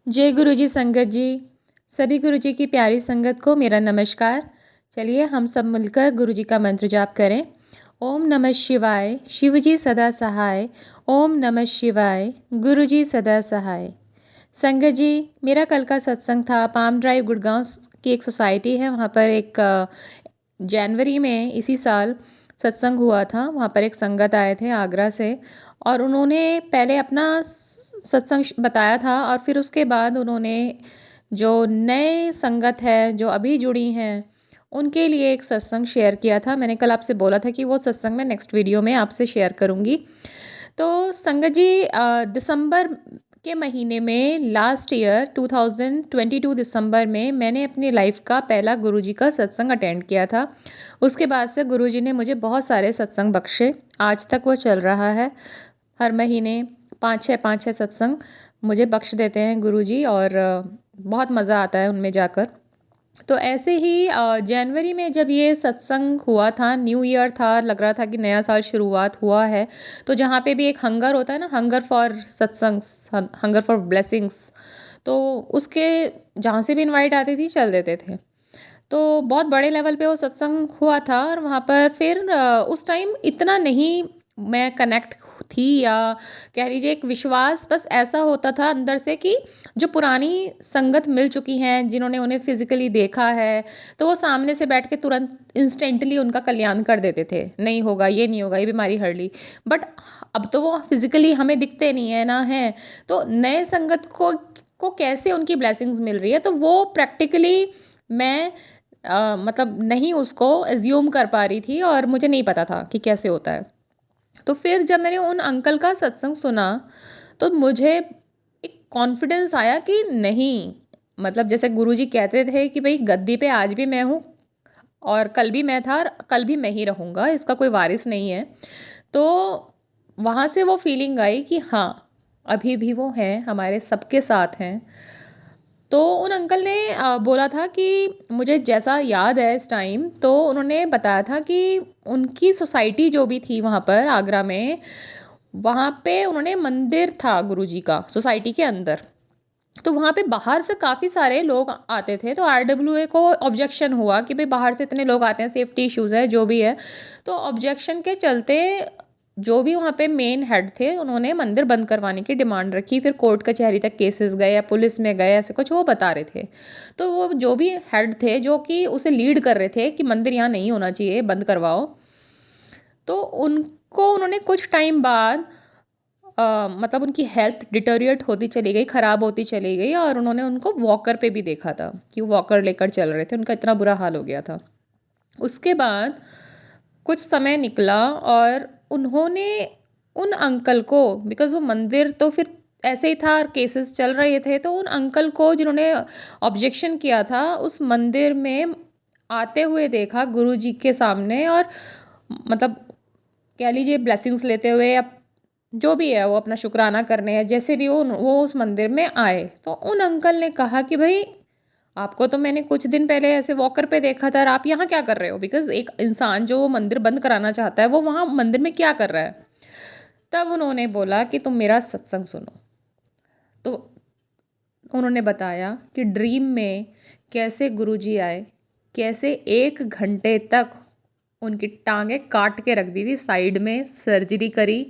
जय गुरु जी संगत जी। सभी गुरु जी की प्यारी संगत को मेरा नमस्कार। चलिए हम सब मिलकर गुरु जी का मंत्र जाप करें। ओम नमः शिवाय, शिव जी सदा सहाय। ओम नमः शिवाय, गुरु जी सदा सहाय। संगत जी, मेरा कल का सत्संग था पाम ड्राइव गुड़गांव की एक सोसाइटी है, वहाँ पर एक जनवरी में इसी साल सत्संग हुआ था। वहाँ पर एक संगत आए थे आगरा से, और उन्होंने पहले अपना सत्संग बताया था, और फिर उसके बाद उन्होंने जो नए संगत है जो अभी जुड़ी हैं उनके लिए एक सत्संग शेयर किया था। मैंने कल आपसे बोला था कि वो सत्संग मैं नेक्स्ट वीडियो में आपसे शेयर करूँगी। तो संगत जी, दिसंबर के महीने में लास्ट ईयर 2022 दिसंबर में मैंने अपनी लाइफ का पहला गुरुजी का सत्संग अटेंड किया था। उसके बाद से गुरुजी ने मुझे बहुत सारे सत्संग बख्शे। आज तक वो चल रहा है। हर महीने पाँच छः सत्संग मुझे बख्श देते हैं गुरुजी, और बहुत मज़ा आता है उनमें जाकर। तो ऐसे ही जनवरी में जब ये सत्संग हुआ था, न्यू ईयर था, लग रहा था कि नया साल शुरुआत हुआ है, तो जहाँ पे भी एक हंगर होता है ना, हंगर फॉर सत्संग, हंगर फॉर ब्लेसिंग्स, तो उसके जहाँ से भी इनवाइट आती थी चल देते थे। तो बहुत बड़े लेवल पे वो सत्संग हुआ था, और वहाँ पर फिर उस टाइम इतना नहीं मैं कनेक्ट थी, या कह लीजिए एक विश्वास बस ऐसा होता था अंदर से कि जो पुरानी संगत मिल चुकी हैं, जिन्होंने उन्हें फिजिकली देखा है, तो वो सामने से बैठ के तुरंत इंस्टेंटली उनका कल्याण कर देते थे। नहीं होगा, ये नहीं होगा, ये बीमारी हर ली। बट अब तो वो फिजिकली हमें दिखते नहीं है ना है, तो नए संगत को कैसे उनकी ब्लेसिंग्स मिल रही है, तो वो प्रैक्टिकली मैं मतलब नहीं उसको एज्यूम कर पा रही थी, और मुझे नहीं पता था कि कैसे होता है। तो फिर जब मैंने उन अंकल का सत्संग सुना, तो मुझे एक कॉन्फिडेंस आया कि नहीं, मतलब जैसे गुरुजी कहते थे कि भाई गद्दी पे आज भी मैं हूँ, और कल भी मैं था, और कल भी मैं ही रहूँगा, इसका कोई वारिस नहीं है। तो वहाँ से वो फीलिंग आई कि हाँ, अभी भी वो हैं, हमारे सबके साथ हैं। तो उन अंकल ने बोला था कि मुझे जैसा याद है इस टाइम, तो उन्होंने बताया था कि उनकी सोसाइटी जो भी थी वहाँ पर आगरा में, वहाँ पे उन्होंने मंदिर था गुरुजी का सोसाइटी के अंदर। तो वहाँ पे बाहर से काफ़ी सारे लोग आते थे, तो आरडब्ल्यूए को ऑब्जेक्शन हुआ कि भाई बाहर से इतने लोग आते हैं, सेफ्टी इश्यूज़ है जो भी है। तो ऑब्जेक्शन के चलते जो भी वहाँ पे मेन हेड थे, उन्होंने मंदिर बंद करवाने की डिमांड रखी। फिर कोर्ट कचहरी तक केसेस गए, या पुलिस में गए, ऐसे कुछ वो बता रहे थे। तो वो जो भी हेड थे जो कि उसे लीड कर रहे थे कि मंदिर यहाँ नहीं होना चाहिए, बंद करवाओ, तो उनको उन्होंने कुछ टाइम बाद मतलब उनकी हेल्थ डिटोरिएट होती चली गई, ख़राब होती चली गई, और उन्होंने उनको वॉकर पे भी देखा था कि वो वॉकर लेकर चल रहे थे, उनका इतना बुरा हाल हो गया था। उसके बाद कुछ समय निकला, और उन्होंने उन अंकल को, बिकॉज़ वो मंदिर तो फिर ऐसे ही था और केसेस चल रहे थे, तो उन अंकल को जिन्होंने ऑब्जेक्शन किया था उस मंदिर में आते हुए देखा गुरुजी के सामने, और मतलब कह लीजिए ब्लेसिंग्स लेते हुए, या जो भी है वो अपना शुक्राना करने हैं, जैसे भी वो उस मंदिर में आए। तो उन अंकल ने कहा कि भाई, आपको तो मैंने कुछ दिन पहले ऐसे वॉकर पे देखा था, और आप यहाँ क्या कर रहे हो? बिकॉज एक इंसान जो वो मंदिर बंद कराना चाहता है, वो वहाँ मंदिर में क्या कर रहा है? तब उन्होंने बोला कि तुम मेरा सत्संग सुनो। तो उन्होंने बताया कि ड्रीम में कैसे गुरुजी आए, कैसे 1 घंटे तक उनकी टांगें काट के रख दी थी, साइड में सर्जरी करी,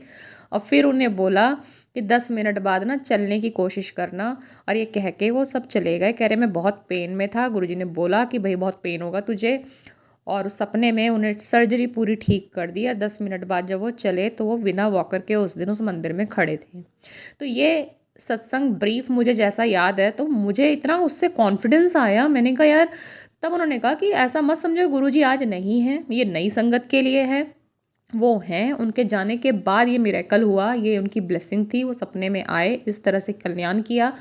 और फिर उन्हें बोला कि 10 मिनट बाद ना चलने की कोशिश करना। और ये कह के वो सब चले गए। कह रहे मैं बहुत पेन में था, गुरुजी ने बोला कि भाई बहुत पेन होगा तुझे, और उस सपने में उन्हें सर्जरी पूरी ठीक कर दी। और 10 मिनट बाद जब वो चले, तो वो बिना वॉकर के उस दिन उस मंदिर में खड़े थे। तो ये सत्संग ब्रीफ मुझे जैसा याद है, तो मुझे इतना उससे कॉन्फिडेंस आया। मैंने कहा यार, तब उन्होंने कहा कि ऐसा मत समझो गुरुजी आज नहीं है, ये नई संगत के लिए है। वो हैं, उनके जाने के बाद ये मिरेकल हुआ, ये उनकी ब्लेसिंग थी। वो सपने में आए, इस तरह से कल्याण किया,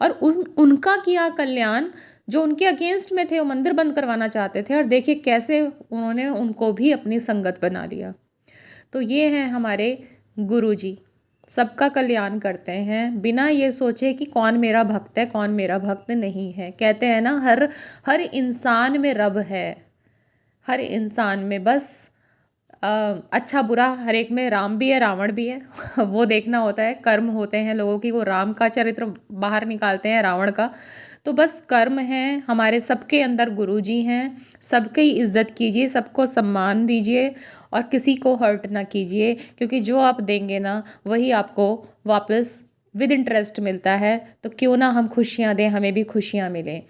और उनका किया कल्याण जो उनके अगेंस्ट में थे, वो मंदिर बंद करवाना चाहते थे, और देखिए कैसे उन्होंने उनको भी अपनी संगत बना लिया। तो ये हैं हमारे गुरुजी, सबका कल्याण करते हैं बिना ये सोचे कि कौन मेरा भक्त है कौन मेरा भक्त नहीं है। कहते हैं ना, हर हर इंसान में रब है, हर इंसान में बस अच्छा बुरा हर एक में राम भी है रावण भी है वो देखना होता है। कर्म होते हैं लोगों की, वो राम का चरित्र बाहर निकालते हैं रावण का। तो बस कर्म है हमारे, सबके अंदर गुरुजी हैं। सबकी इज्जत कीजिए, सबको सम्मान दीजिए और किसी को हर्ट ना कीजिए, क्योंकि जो आप देंगे ना वही आपको वापस विद इंटरेस्ट मिलता है। तो क्यों ना हम खुशियाँ दें, हमें भी खुशियाँ मिलें।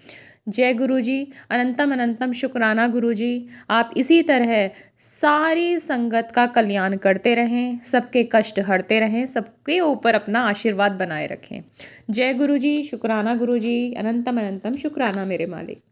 जय गुरु जी। अनंतम अनंतम शुक्राना गुरु जी। आप इसी तरह सारी संगत का कल्याण करते रहें, सबके कष्ट हरते रहें, सबके ऊपर अपना आशीर्वाद बनाए रखें। जय गुरु जी, शुक्राना गुरु जी, अनंतम अनंतम शुक्राना मेरे मालिक।